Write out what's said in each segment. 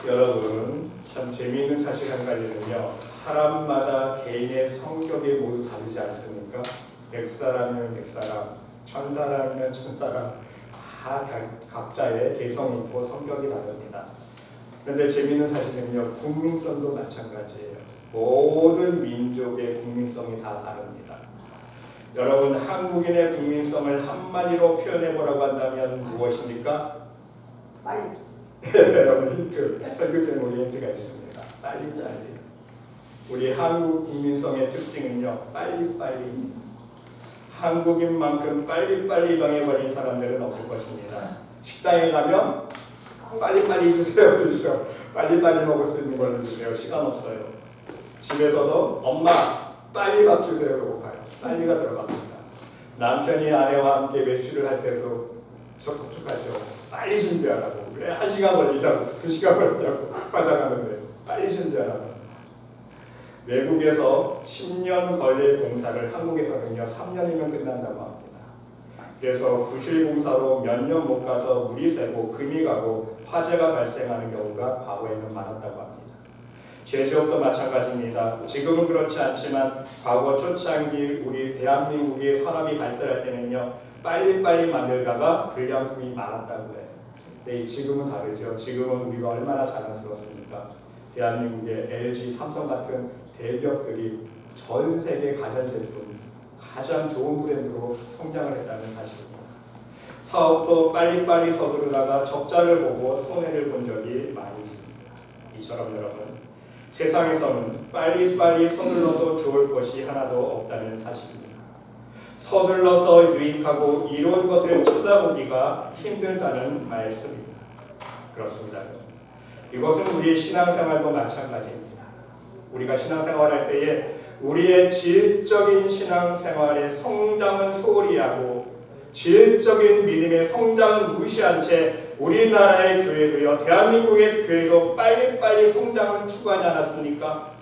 여러분, 참 재미있는 사실 한 가지는요, 사람마다 개인의 성격이 모두 다르지 않습니까? 100사람이면 100사람, 1000사람이면 1000사람, 다 각자의 개성이 있고 성격이 다릅니다. 그런데 재미있는 사실은요, 국민성도 마찬가지예요. 모든 민족의 국민성이 다 다릅니다. 여러분, 한국인의 국민성을 한마디로 표현해보라고 한다면 무엇입니까? 빨리. 여러분, 힌트, 설교 제목에 힌트가 있습니다. 빨리빨리. 우리 한국 국민성의 특징은요, 빨리빨리. 한국인만큼 빨리빨리 당해버린 사람들은 없을 것입니다. 식당에 가면 빨리빨리 주세요, 주시오. 빨리빨리 먹을 수 있는 걸 주세요. 시간 없어요. 집에서도 엄마 빨리 밥 주세요. 그러고 가요. 빨리가 들어갑니다. 남편이 아내와 함께 외출을 할 때도 촉촉하죠. 빨리 준비하라고. 왜 1시간 걸리냐고, 2시간 걸리냐고 화장하는데 빨리 준비하라고. 외국에서 10년 걸릴 공사를 한국에서는요 3년이면 끝난다고 합니다. 그래서 부실공사로 몇 년 못 가서 물이 새고 금이 가고 화재가 발생하는 경우가 과거에는 많았다고 합니다. 제조업도 마찬가지입니다. 지금은 그렇지 않지만 과거 초창기 우리 대한민국의 산업이 발달할 때는요 빨리빨리 만들다가 불량품이 많았다고 해요. 근데 지금은 다르죠. 지금은 우리가 얼마나 자랑스럽습니까? 대한민국의 LG, 삼성 같은 대기업들이 전 세계 가전제품 가장 좋은 브랜드로 성장을 했다는 사실입니다. 사업도 빨리빨리 서두르다가 적자를 보고 손해를 본 적이 많이 있습니다. 이처럼 여러분, 세상에서는 빨리빨리 서둘러서 좋을 것이 하나도 없다는 사실입니다. 서둘러서 유익하고 이로운 것을 찾아보기가 힘들다는 말씀입니다. 그렇습니다. 이것은 우리의 신앙생활도 마찬가지입니다. 우리가 신앙생활할 때에 우리의 질적인 신앙생활의 성장은 소홀히 하고 질적인 믿음의 성장은 무시한 채 우리나라의 교회도요, 대한민국의 교회도 빨리빨리 성장을 추구하지 않았습니까?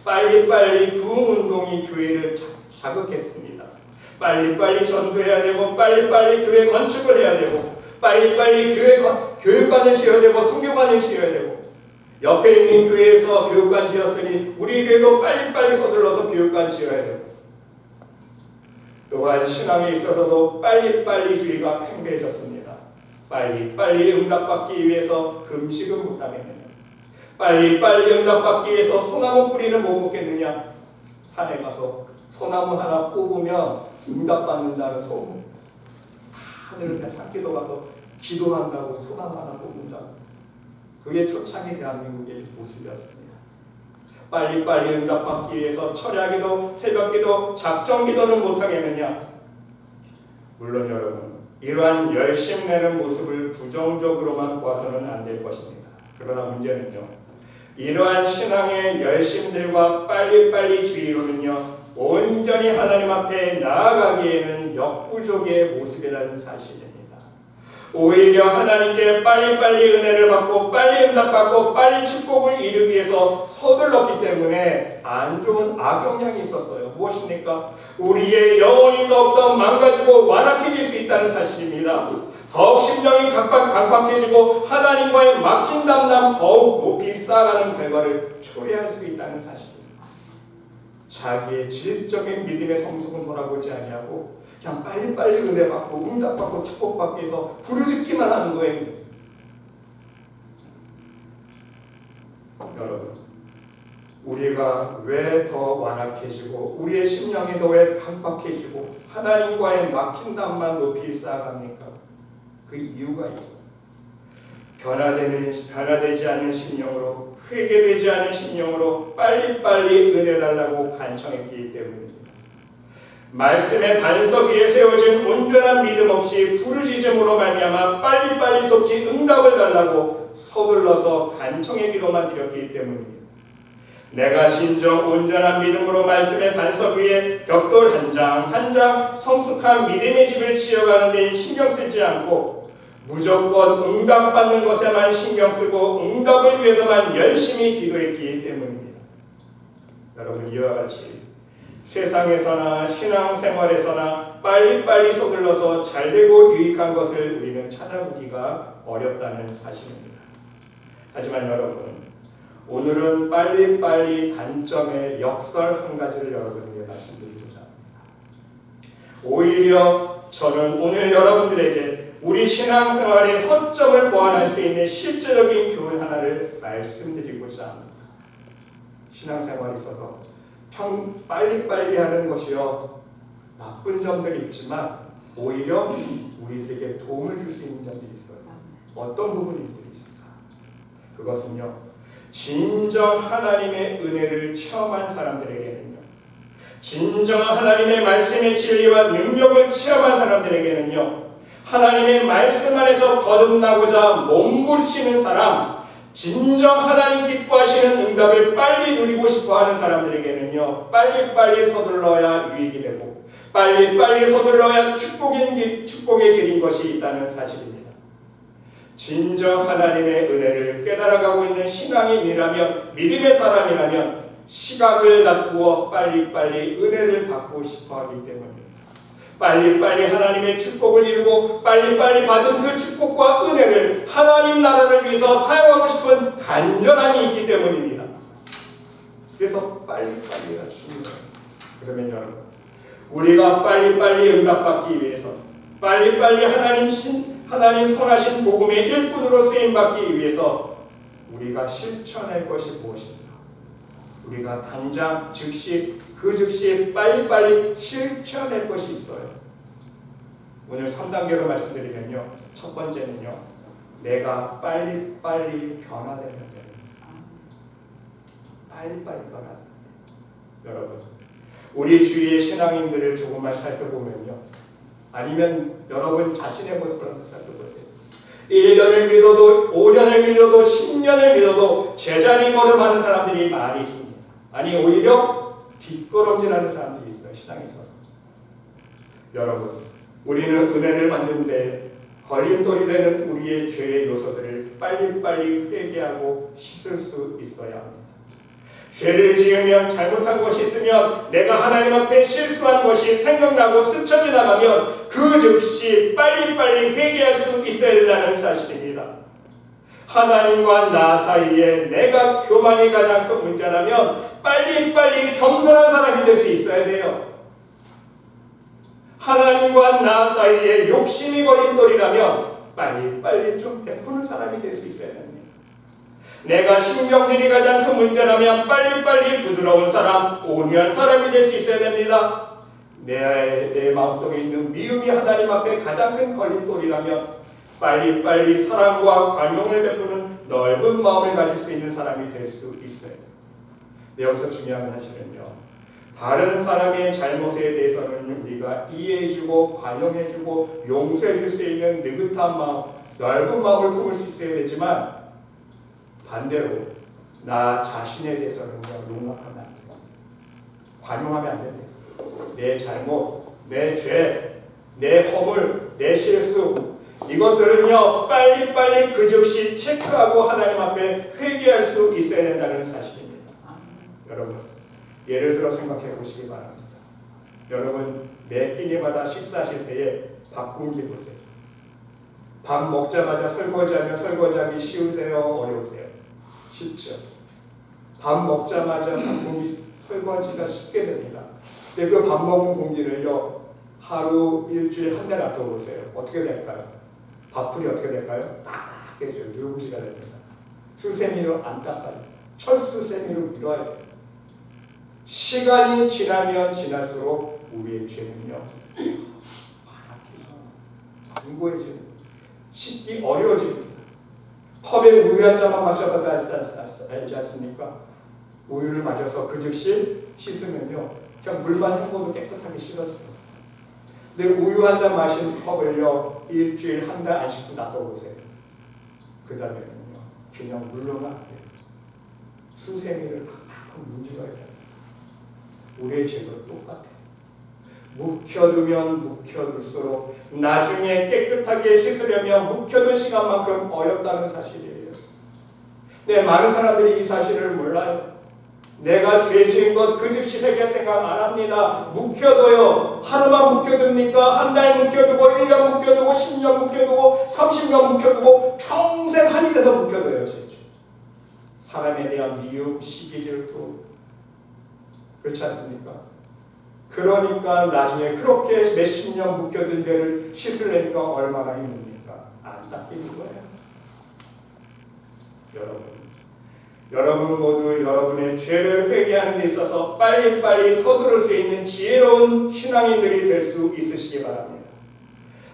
빨리빨리 부흥운동이 교회를 자극했습니다. 빨리빨리 전도해야 되고 빨리빨리 교회 건축을 해야 되고 빨리빨리 교육관을 지어야 되고 성교관을 지어야 되고 옆에 있는 교회에서 교육관 지었으니 우리 교회도 빨리빨리 서둘러서 교육관 지어야 되고 또한 신앙에 있어서도 빨리빨리주의가 팽배해졌습니다. 빨리빨리 응답받기 위해서 금식은 못하겠느냐, 빨리빨리 응답받기 위해서 소나무 뿌리는 못 먹겠느냐, 산에 가서 소나무 하나 뽑으면 응답받는다는 소문, 다들 산기도 가서 기도한다고 소나무 하나 뽑는다고. 그게 초창기 대한민국의 모습이었습니다. 빨리빨리 응답받기 위해서 철야기도, 새벽기도, 작정기도는 못하겠느냐. 물론 여러분, 이러한 열심 내는 모습을 부정적으로만 보아서는 안 될 것입니다. 그러나 문제는요, 이러한 신앙의 열심들과 빨리빨리주의로는요 온전히 하나님 앞에 나아가기에는 역부족의 모습이라는 사실입니다. 오히려 하나님께 빨리빨리 은혜를 받고 빨리 응답받고 빨리 축복을 이루기 위해서 서둘렀기 때문에 안 좋은 악영향이 있었어요. 무엇입니까? 우리의 영혼이 더욱더 망가지고 완악해질 수 있다는 사실입니다. 더욱 심령이 강팍해지고 하나님과의 막힌 담남 더욱 높이 쌓아가는 결과를 초래할 수 있다는 사실입니다. 자기의 질적인 믿음의 성숙은 돌아보지 아니하고 그냥 빨리빨리 은혜 받고 응답받고 축복받기 위해서 부르짖기만 하는 거예요. 여러분, 우리가 왜 더 완악해지고 우리의 심령이 더 왜 강팍해지고 하나님과의 막힌 담만 높이 쌓아갑니까? 그 이유가 있어요. 변화되지 않는 심령으로, 회개되지 않은 심령으로 빨리빨리 은혜 달라고 간청했기 때문입니다. 말씀의 반석 위에 세워진 온전한 믿음 없이 부르짖음으로 말미암아 빨리빨리 속히 응답을 달라고 서둘러서 간청의 기도만 드렸기 때문입니다. 내가 진정 온전한 믿음으로 말씀의 반석 위에 벽돌 한 장 한 장 성숙한 믿음의 집을 지어가는 데 신경 쓰지 않고 무조건 응답받는 것에만 신경 쓰고 응답을 위해서만 열심히 기도했기 때문입니다. 여러분, 이와 같이 세상에서나 신앙생활에서나 빨리빨리 서둘러서 잘되고 유익한 것을 우리는 찾아보기가 어렵다는 사실입니다. 하지만 여러분, 오늘은 빨리빨리 단점의 역설 한 가지를 여러분에게 말씀드리고자 합니다. 오히려 저는 오늘 여러분들에게 우리 신앙생활의 허점을 보완할 수 있는 실제적인 교훈 하나를 말씀드리고자 합니다. 신앙생활에 있어서 빨리빨리 하는 것이요, 나쁜 점들이 있지만 오히려 우리들에게 도움을 줄 수 있는 점들이 있어요. 어떤 부분들이 있을까? 그것은요, 진정 하나님의 은혜를 체험한 사람들에게는요, 진정 하나님의 말씀의 진리와 능력을 체험한 사람들에게는요, 하나님의 말씀 안에서 거듭나고자 몸부시는 사람, 진정 하나님 기뻐하시는 응답을 빨리 누리고 싶어하는 사람들에게는요, 빨리빨리 서둘러야 유익이 되고 빨리빨리 서둘러야 축복의 길인 것이 있다는 사실입니다. 진정 하나님의 은혜를 깨달아가고 있는 신앙인이라면, 믿음의 사람이라면 시각을 다투어 빨리빨리 은혜를 받고 싶어하기 때문입니다. 빨리빨리 하나님의 축복을 이루고 빨리빨리 받은 그 축복과 은혜를 하나님 나라를 위해서 사용하고 싶은 간절함이 있기 때문입니다. 그래서 빨리빨리가 중요해요. 그러면 여러분, 우리가 빨리빨리 응답받기 위해서, 빨리빨리 하나님 선하신 복음의 일꾼으로 쓰임받기 위해서 우리가 실천할 것이 무엇인가? 우리가 당장 즉시 빨리빨리 실천할 것이 있어요. 오늘 3단계로 말씀드리면요, 첫 번째는요, 내가 빨리빨리 변화되는 데입니다. 빨리빨리 변화되는 데. 여러분, 우리 주위의 신앙인들을 조금만 살펴보면요, 아니면 여러분 자신의 모습을 한번 살펴보세요. 1년을 믿어도 5년을 믿어도 10년을 믿어도 제자리 걸음하는 사람들이 많이 있습니다. 아니, 오히려 뒷걸음질하는 사람들이 있어요, 신앙에 있어서. 여러분, 우리는 은혜를 받는데 걸림돌이 되는 우리의 죄의 요소들을 빨리빨리 회개하고 씻을 수 있어야 합니다. 죄를 지으면, 잘못한 것이 있으면, 내가 하나님 앞에 실수한 것이 생각나고 스쳐 지나가면 그 즉시 빨리빨리 회개할 수 있어야 된다는 사실입니다. 하나님과 나 사이에 내가 교만이 가장 큰 문제라면 빨리빨리 겸손한 사람이 될 수 있어야 돼요. 하나님과 나 사이에 욕심이 걸림돌이라면 빨리빨리 좀 베푸는 사람이 될 수 있어야 됩니다. 내가 신경질이 가장 큰 문제라면 빨리빨리 부드러운 사람, 온유한 사람이 될 수 있어야 됩니다. 내 마음속에 있는 미움이 하나님 앞에 가장 큰 걸림돌이라면 빨리빨리 사랑과 관용을 베푸는 넓은 마음을 가질 수 있는 사람이 될 수 있어요. 여기서 중요한 사실은요, 다른 사람의 잘못에 대해서는 우리가 이해해주고 관용해주고 용서해줄 수 있는 느긋한 마음, 넓은 마음을 품을 수 있어야 되지만, 반대로 나 자신에 대해서는요, 용납하면 안 돼요. 관용하면 안 됩니다. 내 잘못, 내 죄, 내 허물, 내 실수, 이것들은요, 빨리빨리 그 즉시 체크하고 하나님 앞에 회개할 수 있어야 된다는 사실입니다. 여러분, 예를 들어 생각해 보시기 바랍니다. 여러분, 매 끼니마다 식사하실 때에 밥 공기 보세요. 밥 먹자마자 설거지하면 설거지하기 쉬우세요? 어려우세요? 쉽죠. 밥 먹자마자 밥 공기 설거지가 쉽게 됩니다. 근데 그 밥 먹은 공기를요, 하루, 일주일, 한 달 놔둬보세요. 어떻게 될까요? 밥풀이 어떻게 될까요? 딱딱해져요. 누룽지가 됩니다. 수세미로 안 닦아요. 철수세미로 밀어야 돼요. 시간이 지나면 지날수록 우리의 죄는요, 둥고해집니다. 씻기 어려워집니다. 컵에 우유 한 잔만 마셔봐도 알지 않습니까? 우유를 마셔서 그 즉시 씻으면요, 그냥 물만 헹궈도 깨끗하게 씻어집니다. 근데 우유 한 잔 마신 컵을요, 일주일, 한 달 안 씻고 놔둬보세요. 그 다음에는요, 그냥 물로만 안 돼요. 수세미를 팍팍 문질러야 돼요. 우리의 죄도 똑같아요. 묵혀두면 묵혀둘수록 나중에 깨끗하게 씻으려면 묵혀둔 시간만큼 어렵다는 사실이에요. 네, 많은 사람들이 이 사실을 몰라요. 내가 죄 지은 것 그 즉시 회개 생각 안 합니다. 묵혀둬요. 하루만 묵혀둡니까? 한 달 묵혀두고 1년 묵혀두고 10년 묵혀두고 30년 묵혀두고 평생 한이 돼서 묵혀둬요. 죄. 인간에 대한 미움, 시기, 질투, 그렇지 않습니까? 그러니까 나중에 그렇게 몇십 년 묵혀둔 죄를 씻으려니까 얼마나 힘듭니까? 안 닦이는 거예요. 여러분 모두 여러분의 죄를 회개하는 데 있어서 빨리빨리 서두를 수 있는 지혜로운 신앙인들이 될 수 있으시기 바랍니다.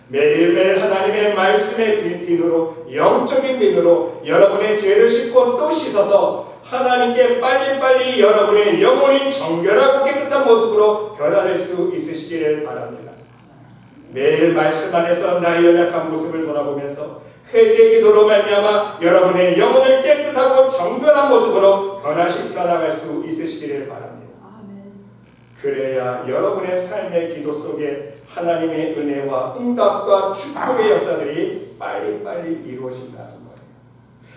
매일매일 하나님의 말씀의 비누로, 영적인 비누로 여러분의 죄를 씻고 또 씻어서 하나님께 빨리빨리 여러분의 영혼이 정결하고 깨끗한 모습으로 변화될 수 있으시기를 바랍니다. 매일 말씀 안에서 나의 연약한 모습을 돌아보면서 회개의 기도로 말미암아 여러분의 영혼을 깨끗하고 정결한 모습으로 변화시켜 나갈 수 있으시기를 바랍니다. 그래야 여러분의 삶의 기도 속에 하나님의 은혜와 응답과 축복의 역사들이 빨리빨리 이루어진다는 거예요.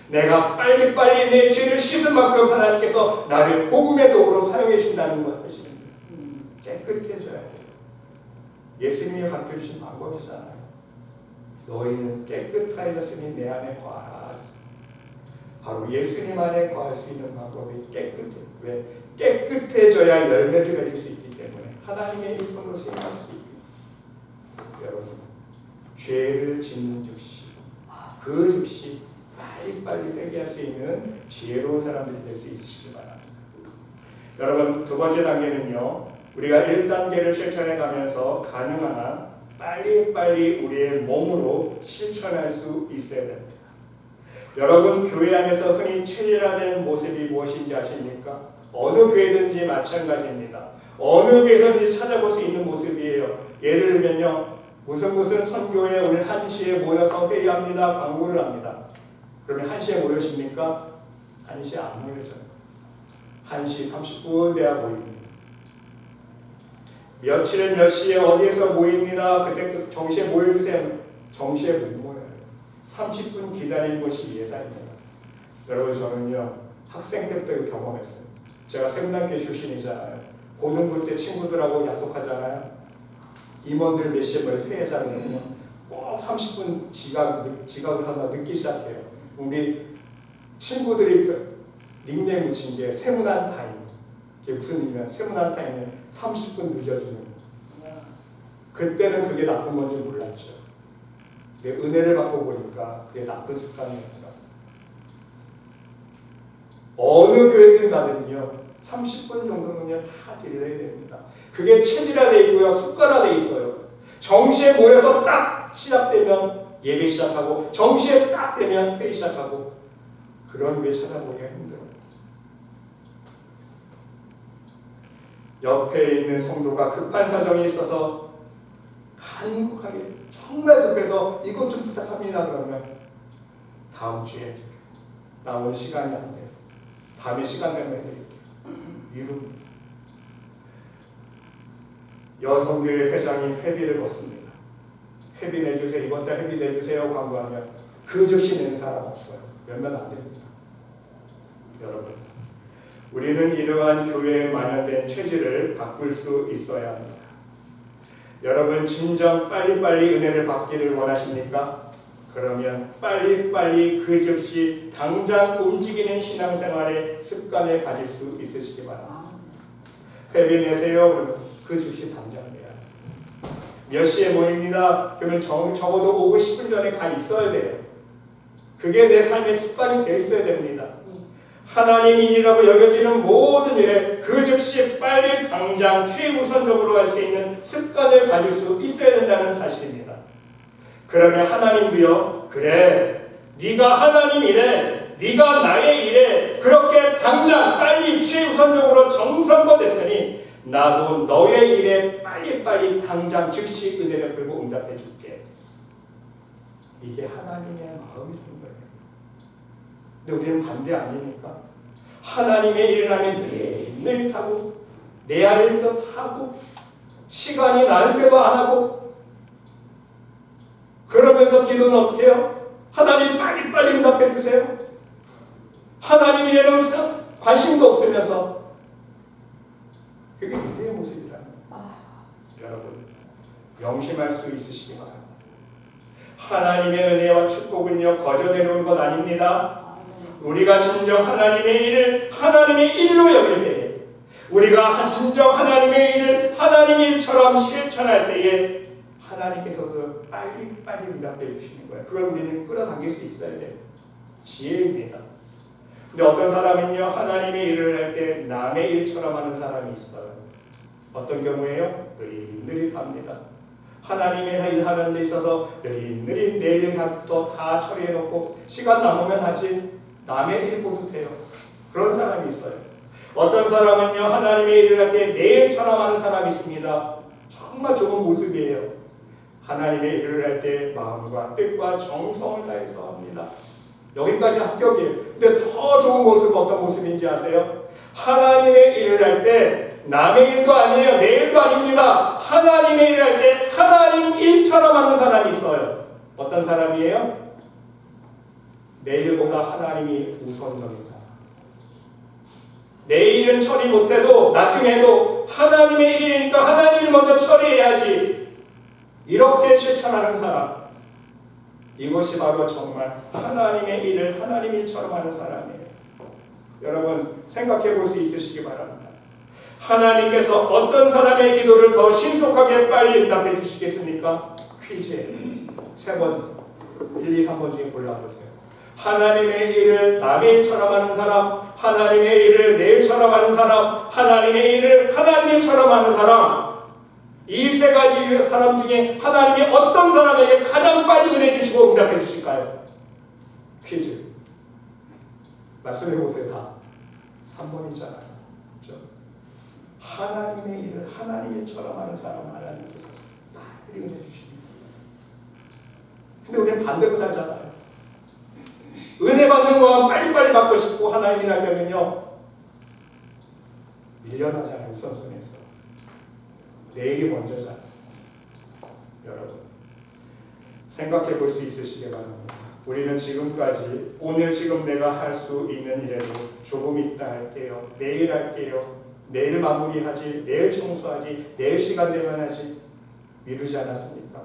내가 빨리빨리 내 죄를 씻은 만큼 하나님께서 나를 복음의 도구로 사용해 주신다는 것이죠. 깨끗해져야 돼요. 예수님이 가르쳐 주신 방법이잖아요. 너희는 깨끗하였으니 내 안에 거하라. 바로 예수님 안에 거할 수 있는 방법이 깨끗해. 왜? 깨끗해져야 열매를 맺을 수 있기 때문에 하나님의 일꾼으로 쓰임할 수 있기 때문에 여러분 죄를 짓는 즉시 그 즉시 빨리빨리 회개할 수 있는 지혜로운 사람들이 될 수 있으시기 바랍니다. 여러분 두 번째 단계는요. 우리가 1단계를 실천해 가면서 가능한 한 빨리빨리 우리의 몸으로 실천할 수 있어야 됩니다. 여러분 교회 안에서 흔히 체질화된 모습이 무엇인지 아십니까? 어느 교회든지 마찬가지입니다. 어느 교회에서든지 찾아볼 수 있는 모습이에요. 예를 들면요. 무슨 선교회 오늘 1시에 모여서 회의합니다. 광고를 합니다. 그러면 1시에 모여십니까? 1시에 안 모여져요. 1시 30분 돼야 모입니다. 며칠은 몇 시에 어디에서 모입니다. 그때 정시에 모여주세요. 정시에 못 모여요. 30분 기다리는 것이 예사입니다. 여러분 저는요. 학생 때부터 이거 경험했어요. 제가 세문학교 출신이잖아요. 고등부 때 친구들하고 약속하잖아요. 임원들 몇 시에 모여서 회의하자면요. 꼭 30분 지각을 하다 늦기 시작해요. 우리 친구들이 닉네임 붙인 게 세문한 타임. 그게 무슨 의미냐? 세문한 타임은 30분 늦어지는 거예요. 그때는 그게 나쁜 건지 몰랐죠. 근데 은혜를 받고 보니까 그게 나쁜 습관이었죠. 어느 교회든 가든요. 30분 정도는요. 다 드려야 됩니다. 그게 체질화되어 있고요. 습관화되어 있어요. 정시에 모여서 딱 시작되면 예배 시작하고 정시에 딱 되면 회의 시작하고 그런 교회 찾아보기가 힘들어요. 옆에 있는 성도가 급한 사정이 있어서 간곡하게 정말 급해서 이것 좀 부탁합니다. 그러면 다음 주에 나 오늘 시간이 안 돼요. 다음에 시간 되면 해드릴게요. 이룹니다. 여성교회 회장이 회비를 걷습니다. 회비 내주세요. 이번 달 회비 내주세요. 광고하면 그 즉시 내는 사람 없어요. 몇몇 안 됩니다. 여러분 우리는 이러한 교회에 만연된 체질을 바꿀 수 있어야 합니다. 여러분 진정 빨리빨리 은혜를 받기를 원하십니까? 그러면 빨리빨리 그 즉시 당장 움직이는 신앙생활의 습관을 가질 수 있으시기 바랍니다. 회비 내세요. 그러면 그 즉시 당장 내야 합니다. 몇 시에 모입니다. 그러면 적어도 오고 10분 전에 가 있어야 돼요. 그게 내 삶의 습관이 되어 있어야 됩니다. 하나님 일이라고 여겨지는 모든 일에 그 즉시 빨리 당장 최우선적으로 할 수 있는 습관을 가질 수 있어야 된다는 사실입니다. 그러면 하나님도요. 그래 네가 하나님 일에 네가 나의 일에 그렇게 당장 빨리 최우선적으로 정성껏 했으니 나도 너의 일에 빨리빨리 당장 즉시 은혜를 베풀고 응답해 줄게. 이게 하나님의 마음이신 거예요. 근데 우리는 반대 아닙니까? 하나님의 일을 하면 느릿느릿하고 내 아래도 하고 시간이 나는데도 안 하고 그러면서 기도는 어떻게 해요? 하나님 빨리빨리 응답해 주세요. 하나님 일에는 관심도 없으면서 그게 우리의 모습이라는 여러분 명심할 수 있으시기 바랍니다. 하나님의 은혜와 축복은요 거저 내려온 것 아닙니다. 우리가 진정 하나님의 일을 하나님의 일로 여길 때에, 우리가 진정 하나님의 일을 하나님의 일처럼 실천할 때에 하나님께서도 빨리빨리 응답해 주시는 거예요. 그걸 우리는 끌어당길 수 있어야 돼요. 지혜입니다. 근데 어떤 사람은요, 하나님의 일을 할 때 남의 일처럼 하는 사람이 있어요. 어떤 경우에요? 느릿느릿합니다. 하나님의 일 하는 데 있어서 느릿느릿 내 일부터 다 처리해 놓고 시간 남으면 하지 남의 일 못해요. 그런 사람이 있어요. 어떤 사람은요, 하나님의 일을 할 때 내 일처럼 하는 사람이 있습니다. 정말 좋은 모습이에요. 하나님의 일을 할 때 마음과 뜻과 정성을 다해서 합니다. 여기까지 합격이에요. 근데 더 좋은 모습은 어떤 모습인지 아세요? 하나님의 일을 할 때 남의 일도 아니에요. 내 일도 아닙니다. 하나님의 일을 할 때 하나님 일처럼 하는 사람이 있어요. 어떤 사람이에요? 내 일보다 하나님이 우선적인 사람. 내 일은 처리 못해도 나중에도 하나님의 일이니까 하나님을 먼저 처리해야지. 이렇게 실천하는 사람. 이것이 바로 정말 하나님의 일을 하나님 일처럼 하는 사람이에요. 여러분 생각해 볼 수 있으시기 바랍니다. 하나님께서 어떤 사람의 기도를 더 신속하게 빨리 응답해 주시겠습니까? 퀴즈예요. 3번, 1, 2, 3번 중에 골라보세요. 하나님의 일을 남의 일처럼 하는 사람, 하나님의 일을 내 일처럼 하는 사람, 하나님의 일을 하나님 일처럼 하는 사람. 이 3가지 사람 중에 하나님이 어떤 사람에게 가장 빨리 은혜 주시고 응답해 주실까요? 퀴즈. 말씀해 보세요. 다 3번이잖아요. 그렇죠? 하나님의 일을 하나님 일처럼 하는 사람 하나님께서 빨리 은혜 주십니다. 근데 우리는 반대로 살잖아요. 은혜 받는 건 빨리빨리 받고 싶고 하나님 일 하려면요 밀려나잖아요. 우선순위에서. 내일이 먼저잖아요. 여러분 생각해 볼 수 있으시기 바랍니다. 우리는 지금까지 오늘 지금 내가 할 수 있는 일에도 조금 있다 할게요. 내일 할게요. 내일 마무리하지. 내일 청소하지. 내일 시간 되면 하지. 미루지 않았습니까?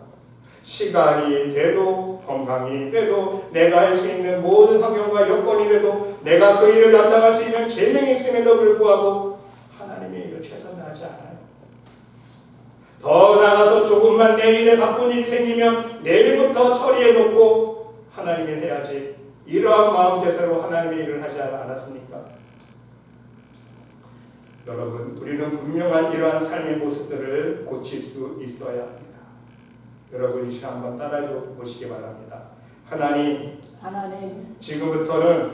시간이 돼도 건강이 돼도 내가 할 수 있는 모든 환경과 여건이 돼도 내가 그 일을 감당할 수 있는 재능이 있음에도 불구하고 하나님의 일을 최선을 다하지 않아요. 더 나아가서 조금만 내일에 바쁜 일이 생기면 내일부터 처리해놓고 하나님을 해야지. 이러한 마음 자세로 하나님의 일을 하지 않았습니까? 여러분 우리는 분명한 이러한 삶의 모습들을 고칠 수 있어야 합니다. 여러분 이 시간 한번 따라해 보시기 바랍니다. 하나님 지금부터는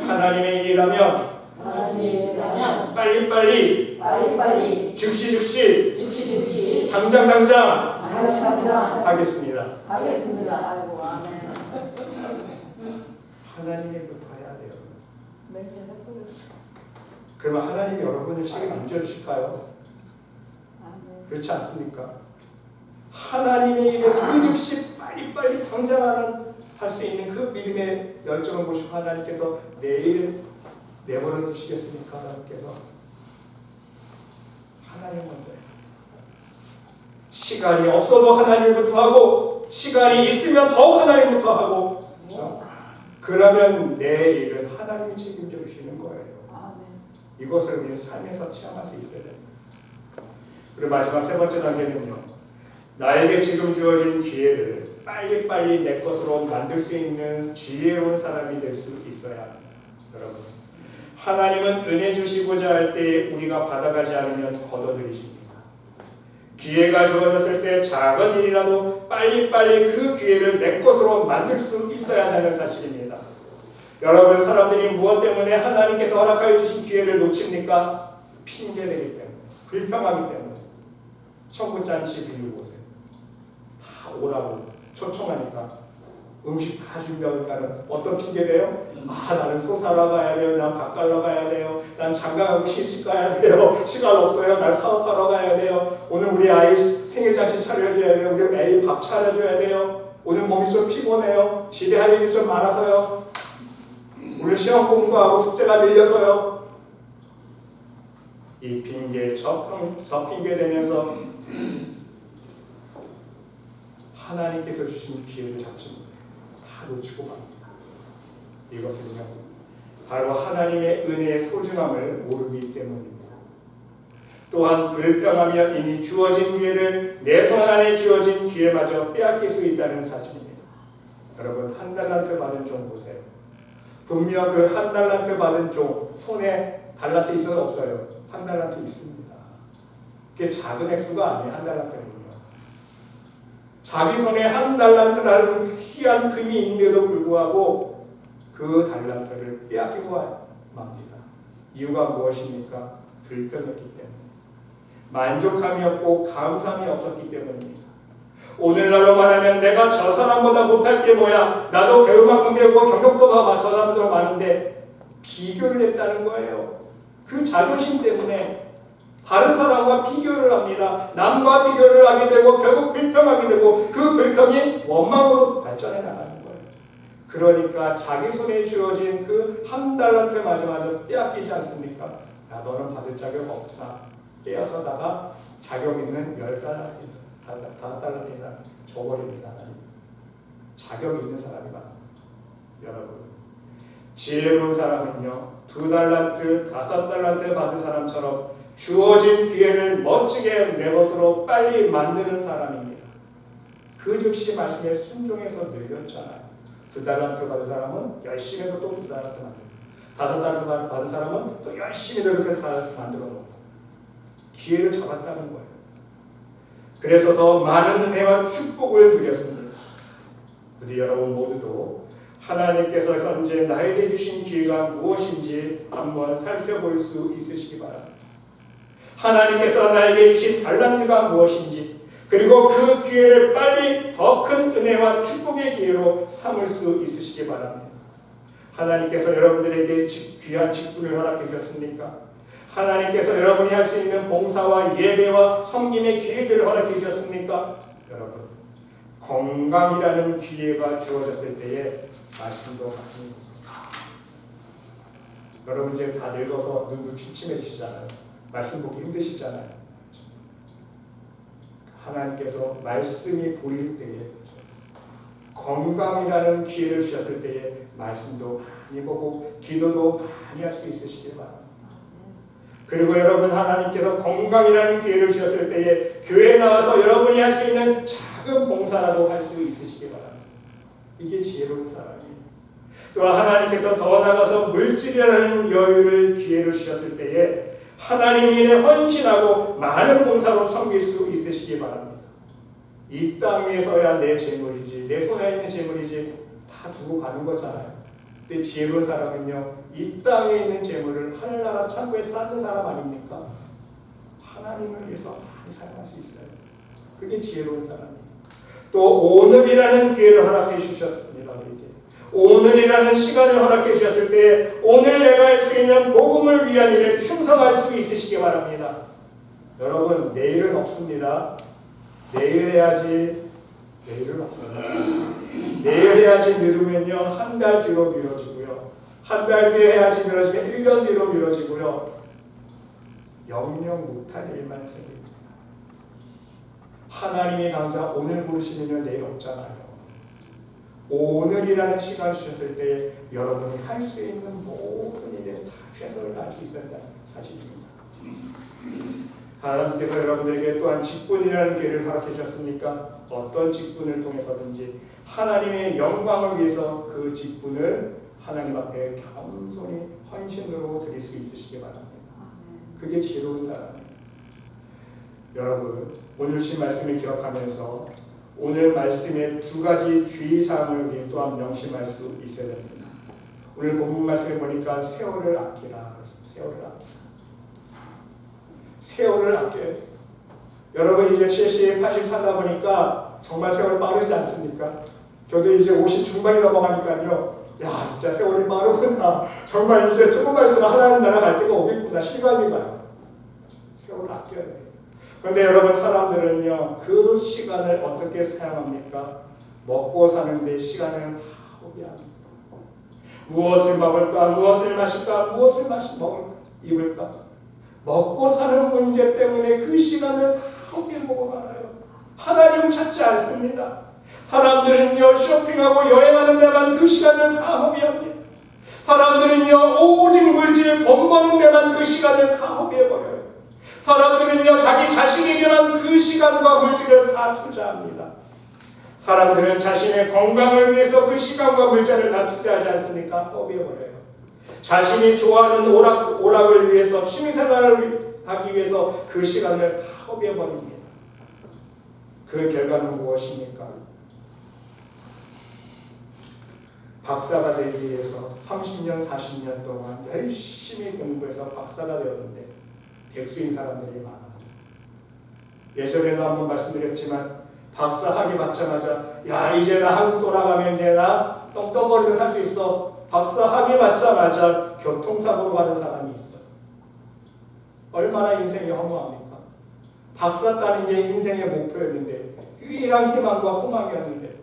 하나님의 일이라면 빨리빨리 즉시 당장 하겠습니다. 아이고 아멘. 하나님 일부터 해야 돼요. 그러면 하나님이 여러분을 책임 안 져주실까요? 그렇지 않습니까? 하나님의 일에 그 즉시 빨리빨리 당장 할 수 있는 그 믿음의 열정을 보시고 하나님께서 내일 내버려 두시겠습니까? 하나님께서 하나님 먼저 시간이 없어도 하나님부터 하고 시간이 있으면 더욱 하나님부터 하고 그렇죠? 그러면 내 일은 하나님이 책임져 주시는 거예요. 이것을 우리 삶에서 체험할 수 있어야 됩니다. 그리고 마지막 3번째 단계는요. 나에게 지금 주어진 기회를 빨리빨리 내 것으로 만들 수 있는 지혜로운 사람이 될 수 있어야 합니다. 여러분 하나님은 은혜 주시고자 할 때 우리가 받아가지 않으면 걷어들이십니다. 기회가 주어졌을 때 작은 일이라도 빨리빨리 그 기회를 내 것으로 만들 수 있어야 한다는 사실입니다. 여러분 사람들이 무엇 때문에 하나님께서 허락하여 주신 기회를 놓칩니까? 핑계대기 때문에, 불평하기 때문에. 청구잔치 비우고세요. 다 오라고 초청하니까 음식 다 준비하니까는 어떤 핑계대요? 나는 소 사러 가야 돼요. 난 밥 갈러 가야 돼요. 난 장가가고 시집 가야 돼요. 시간 없어요. 난 사업하러 가야 돼요. 오늘 우리 아이 생일잔치 차려줘야 돼요. 우리 애기 밥 차려줘야 돼요. 오늘 몸이 좀 피곤해요. 집에 할 일이 좀 많아서요. 오늘 시험 공부하고 숙제가 밀려서요. 이 핑계 저 핑계 대면서 하나님께서 주신 기회를 잡지 못해요. 다 놓치고 갑니다. 이것은요, 바로 하나님의 은혜의 소중함을 모르기 때문입니다. 또한 불평하며 이미 주어진 기회를 내 손 안에 주어진 기회마저 빼앗길 수 있다는 사실입니다. 여러분, 한 달란트 받은 종 보세요. 분명 그 한 달란트 받은 종 손에 달란트 있어요, 없어요? 한 달란트 있습니다. 그게 작은 액수가 아니에요. 한 달란트는요. 자기 손에 한 달란트라는 귀한 금이 있는데도 불구하고 그 달란트를 빼앗기고 맙니다. 이유가 무엇입니까? 불평했기 때문에. 만족함이 없고 감사함이 없었기 때문입니다. 오늘날로 말하면 내가 저 사람보다 못할 게 뭐야, 나도 배울 만큼 배우고 경력도 저 사람보다 많은데 비교를 했다는 거예요. 그 자존심 때문에 다른 사람과 비교를 합니다. 남과 비교를 하게 되고 결국 불평하게 되고 그 불평이 원망으로 발전해 나가는 거예요. 그러니까 자기 손에 주어진 그 한 달란트 마저 빼앗기지 않습니까? 야, 너는 받을 자격 없다. 빼앗아다가 자격 있는 10달란트, 5달란트 이상 줘버립니다. 자격 있는 사람이 많아요. 여러분, 지혜로운 사람은요, 2달란트, 5달란트 받은 사람처럼 주어진 기회를 멋지게 내 것으로 빨리 만드는 사람입니다. 그 즉시 말씀에 순종해서 늘렸잖아요. 2달란트 받은 사람은 열심히 해서 또 2달란트 만들고, 5달란트 받은 사람은 또 열심히 노력해서 만들어 놓고 기회를 잡았다는 거예요. 그래서 더 많은 은혜와 축복을 누렸습니다. 우리 여러분 모두도 하나님께서 현재 나에게 주신 기회가 무엇인지 한번 살펴볼 수 있으시기 바랍니다. 하나님께서 나에게 주신 달란트가 무엇인지, 그리고 그 기회를 빨리 더 큰 은혜와 축복의 기회로 삼을 수 있으시기 바랍니다. 하나님께서 여러분들에게 귀한 직분을 허락해 주셨습니까? 하나님께서 여러분이 할 수 있는 봉사와 예배와 섬김의 기회들을 허락해 주셨습니까? 여러분, 건강이라는 기회가 주어졌을 때에 말씀도 같은 것입니다. 여러분 이제 다 늙어서 눈도 침침해지시잖아요. 말씀 보기 힘드시잖아요. 하나님께서 말씀이 보일 때에, 건강이라는 기회를 주셨을 때에 말씀도 많이 보고 기도도 많이 할 수 있으시길 바랍니다. 그리고 여러분, 하나님께서 건강이라는 기회를 주셨을 때에 교회에 나와서 여러분이 할 수 있는 작은 봉사라도 할 수 있으시길 바랍니다. 이게 지혜로운 사람이에요. 또한 하나님께서 더 나아가서 물질이라는 여유를 기회를 주셨을 때에 하나님 일에 헌신하고 많은 봉사로 섬길 수 있으시기 바랍니다. 이 땅 위에서야 내 재물이지, 내 손에 있는 재물이지 다 두고 가는 거잖아요. 근데 지혜로운 사람은요, 이 땅에 있는 재물을 하늘나라 창고에 쌓는 사람 아닙니까? 하나님을 위해서 많이 사용할 수 있어요. 그게 지혜로운 사람이에요. 또 오늘이라는 기회를 허락해 주셨습니다. 우리에게 오늘이라는 시간을 허락해 주셨을 때 오늘 내가 할 수 있는 복음을 위한 일에 충성할 수 있으시기 바랍니다. 여러분, 내일은 없습니다. 내일 해야지. 내일은 없습니다. 내일 해야지 미루면요, 한 달 뒤로 미뤄지고요, 한 달 뒤에 해야지 미뤄지면 1년 뒤로 미뤄지고요, 영영 못할 일만 생깁니다. 하나님이 당장 오늘 부르시면 내일 없잖아요. 오늘이라는 시간을 주셨을 때 여러분이 할 수 있는 모든 일에 다 최선을 다할 수 있어야 한다는 사실입니다. 하나님께서 여러분들에게 또한 직분이라는 기회를 허락해 주셨습니까? 어떤 직분을 통해서든지 하나님의 영광을 위해서 그 직분을 하나님 앞에 겸손히 헌신으로 드릴 수 있으시기 바랍니다. 그게 지혜로운 사람이에요. 여러분, 오늘 주신 말씀을 기억하면서 오늘 말씀의 2가지 주의사항을 우리 또한 명심할 수 있어야 됩니다. 오늘 본문 말씀을 보니까 세월을 아끼라. 세월을 아끼라. 세월을 아껴요. 여러분, 이제 70, 80 살다 보니까 정말 세월 빠르지 않습니까? 저도 이제 50 중반이 넘어가니까요, 야, 진짜 세월이 빠르구나. 정말 이제 조금만 있으면 하나님 나라 갈 때가 오겠구나. 실감이 가요. 세월을 아껴야 돼요. 그런데 여러분, 사람들은요, 그 시간을 어떻게 사용합니까? 먹고 사는데 시간을 다 허비합니다. 무엇을 먹을까? 무엇을 마실까? 무엇을 먹을까? 입을까? 먹고 사는 문제 때문에 그 시간을 다 허비하고 말아요. 하나님을 찾지 않습니다. 사람들은요, 쇼핑하고 여행하는 데만 그 시간을 다 허비합니다. 사람들은요 오직 물질 돈 버는 데만 그 시간을 다 허비해버려요. 사람들은요 자기 자신에게만 그 시간과 물질을 다 투자합니다. 사람들은 자신의 건강을 위해서 그 시간과 물질을 다 투자하지 않습니까? 허비해버려요. 자신이 좋아하는 오락을 위해서 취미생활을 하기 위해서 그 시간을 다 허비해버립니다. 그 결과는 무엇입니까? 박사가 되기 위해서 30년, 40년 동안 열심히 공부해서 박사가 되었는데 백수인 사람들이 많아요. 예전에도 한번 말씀드렸지만 박사 학위 받자마자 야 이제 나 한국 돌아가면 이제 나 똥똥거리며 살 수 있어. 박사 학위 받자마자 교통사고로 가는 사람이 있어요. 얼마나 인생이 허무합니까? 박사 따는 게 인생의 목표였는데 유일한 희망과 소망이었는데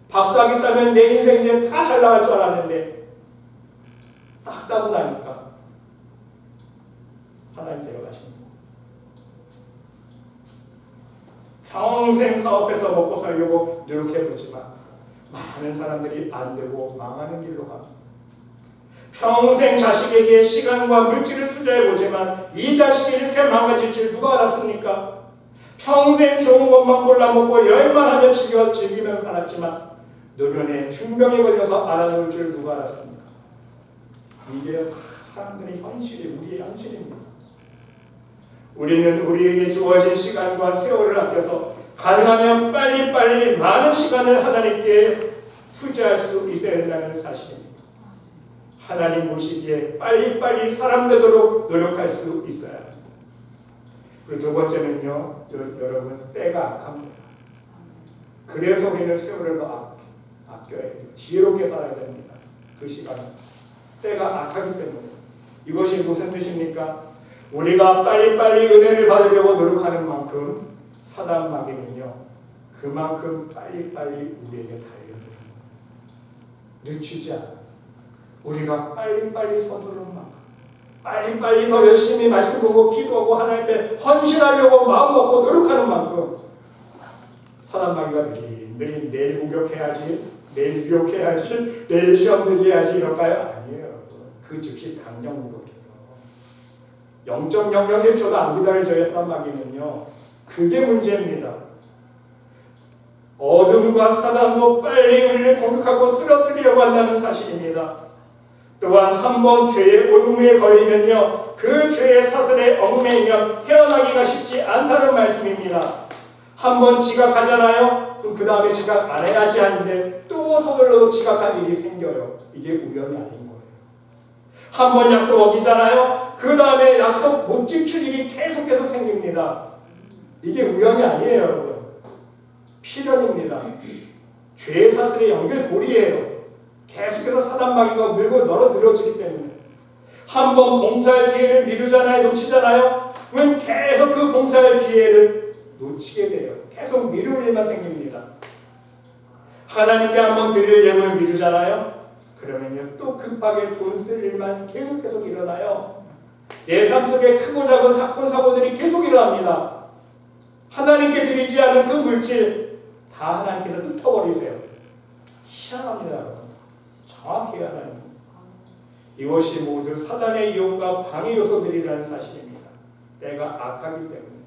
박사 학위 따면 내 인생 이제 다 잘 나갈 줄 알았는데 딱 따고 나니까 하나님 데려가십니다. 평생 사업해서 먹고 살려고 노력해보지만 많은 사람들이 안 되고 망하는 길로 갑니다. 평생 자식에게 시간과 물질을 투자해보지만 이 자식이 이렇게 망가질 줄 누가 알았습니까? 평생 좋은 것만 골라먹고 여행만 하며 즐기면서 살았지만 노년에 중병에 걸려서 알아놓을 줄 누가 알았습니까? 이게 사람들의 현실이 우리의 현실입니다. 우리는 우리에게 주어진 시간과 세월을 아껴서 가능하면 빨리빨리 많은 시간을 하나님께 투자할 수 있어야 된다는 사실입니다. 하나님 모시기에 빨리빨리 사람 되도록 노력할 수 있어야 합니다. 그리고 두 번째는요, 여러분 때가 악합니다. 그래서 우리는 세월을 더 아껴야 해요. 지혜롭게 살아야 됩니다. 그 시간은 때가 악하기 때문에. 이것이 무슨 뜻입니까? 우리가 빨리빨리 은혜를 받으려고 노력하는 만큼 사단 마귀는요 그만큼 빨리빨리 우리에게 달려들어요. 늦추지 않아. 우리가 빨리빨리 서두르는 만큼 빨리빨리 더 열심히 말씀 보고 기도하고 하나님께 헌신하려고 마음먹고 노력하는 만큼 사단 마귀가 느린 내일 공격해야지, 내일 유혹해야지, 내일 시험 들게 해야지 이럴까요? 아니에요. 그 즉시 당장 공격해요. 0.001초도 안 기다려져야 했단 말이면요. 그게 문제입니다. 어둠과 사단도 빨리 우리를 공격하고 쓰러뜨리려고 한다는 사실입니다. 또한 한번 죄의 올무에 걸리면요. 그 죄의 사슬에 얽매이면 헤어나기가 쉽지 않다는 말씀입니다. 한번 지각하잖아요. 그럼 그 다음에 지각 안 해야지 하는데 또 서둘러도 지각할 일이 생겨요. 이게 우연이 아닌 거예요. 한번 약속 어기잖아요. 그 다음에 약속 못 지킬 일이 계속해서 생깁니다. 이게 우연이 아니에요, 여러분. 필연입니다. 죄의 사슬의 연결고리예요. 계속해서 사단 마귀가 물고 널어들어지기 때문에 한번 봉사할 기회를 미루잖아요, 놓치잖아요. 그러면 계속 그 봉사할 기회를 놓치게 돼요. 계속 미룰 일만 생깁니다. 하나님께 한번 드릴 예물을 미루잖아요. 그러면요 또 급하게 돈 쓸 일만 계속 일어나요. 내 삶 속에 크고 작은 사건 사고들이 계속 일어납니다. 하나님께 드리지 않은 그 물질 다 하나님께서 뜯어버리세요. 희한합니다. 정확히 하나님. 이것이 모두 사단의 유혹과 방해 요소들이라는 사실입니다. 때가 악하기 때문에.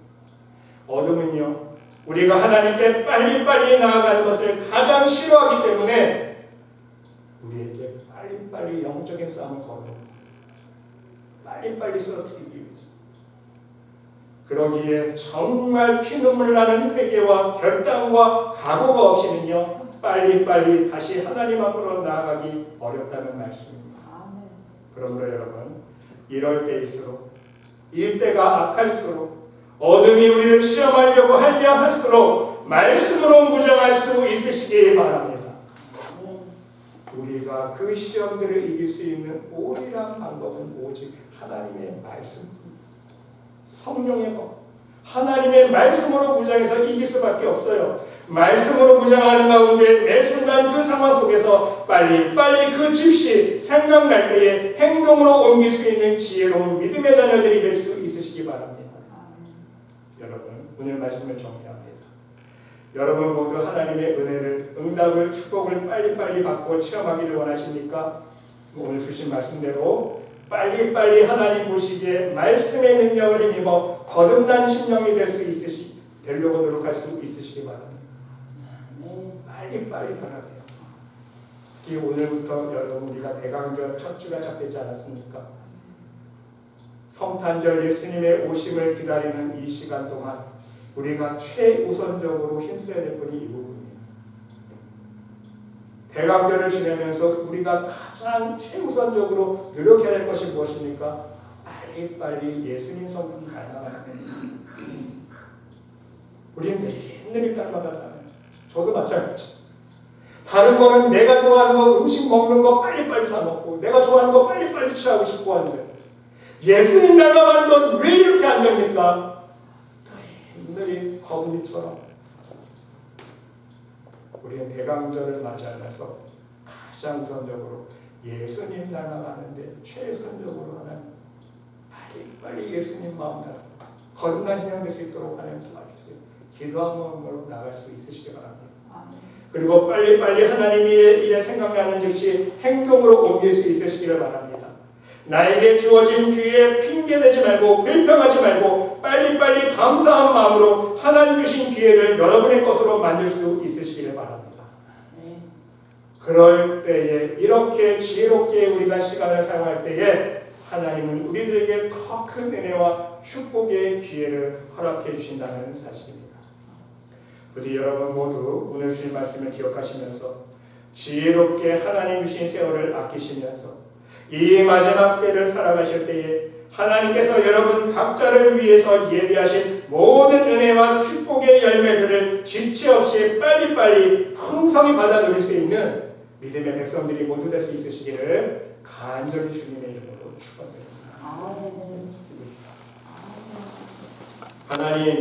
어둠은요 우리가 하나님께 빨리빨리 나아가는 것을 가장 싫어하기 때문에 우리에게 빨리빨리 영적인 싸움을 걸어옵니다. 빨리빨리 쓰러뜨리기 위해서. 그러기에 정말 피눈물 나는 회개와 결단과 각오가 없이는요 빨리빨리 다시 하나님 앞으로 나아가기 어렵다는 말씀입니다. 그러므로 여러분 이럴 때일수록 이 때가 악할수록 어둠이 우리를 시험하려고 하려 할수록 말씀으로 무장할 수 있으시기 바랍니다. 우리가 그 시험들을 이길 수 있는 오리란 방법은 오직 하나님의 말씀입니다. 성령의 법, 하나님의 말씀으로 무장해서 이길 수밖에 없어요. 말씀으로 무장하는 가운데 매 순간 그 상황 속에서 빨리빨리 그 즉시 생각날 때에 행동으로 옮길 수 있는 지혜로운 믿음의 자녀들이 될 수 있으시기 바랍니다. 여러분 오늘 말씀을 정리합니다. 여러분 모두 하나님의 은혜를, 응답을, 축복을 빨리빨리 받고 체험하기를 원하십니까? 오늘 주신 말씀대로 빨리빨리 하나님 보시기에 말씀의 능력을 힘입어 거듭난 심령이 되려고 노력할 수 있으시기 바랍니다. 빨리빨리 변하세요. 특히 오늘부터 여러분 우리가 대강절 첫 주가 시작되지 않았습니까? 성탄절 예수님의 오심을 기다리는 이 시간 동안 우리가 최우선적으로 힘써야 될 분이 이 부분이에요. 대강절을 지내면서 우리가 가장 최우선적으로 노력해야 할 것이 무엇입니까? 빨리빨리 예수님 성품 닮아가야 됩니다. 우리는 매일 닮아가잖아요. 저도 마찬가지. 다른 거는 내가 좋아하는 거 음식 먹는 거 빨리빨리 사 먹고 내가 좋아하는 거 빨리빨리 취하고 싶고 하는데 예수님 닮아가는 건 왜 이렇게 안 됩니까? 옛날에 거북이처럼 우리는 대강절을 맞이하면서 가장 우선적으로 예수님 닮아가는데 최선적으로 하는 빨리 예수님 마음 닮아 거듭난 신앙 될 수 있도록 하나님 도와주세요. 기도한 마음으로 나갈 수 있으시기 바랍니다. 그리고 빨리빨리 하나님의 일에 생각나는 즉시 행동으로 옮길 수 있으시기를 바랍니다. 나에게 주어진 기회에 핑계대지 말고 불평하지 말고 빨리빨리 감사한 마음으로 하나님 주신 기회를 여러분의 것으로 만들 수 있으시기를 바랍니다. 그럴 때에 이렇게 지혜롭게 우리가 시간을 사용할 때에 하나님은 우리들에게 더 큰 은혜와 축복의 기회를 허락해 주신다는 사실입니다. 부디 여러분 모두 오늘 주신 말씀을 기억하시면서 지혜롭게 하나님 주신 세월을 아끼시면서 이 마지막 때를 살아가실 때에 하나님께서 여러분 각자를 위해서 예비하신 모든 은혜와 축복의 열매들을 지체 없이 빨리빨리 풍성히 받아 누릴 수 있는 믿음의 백성들이 모두 될 수 있으시기를 간절히 주님의 이름으로 축원드립니다. 하나님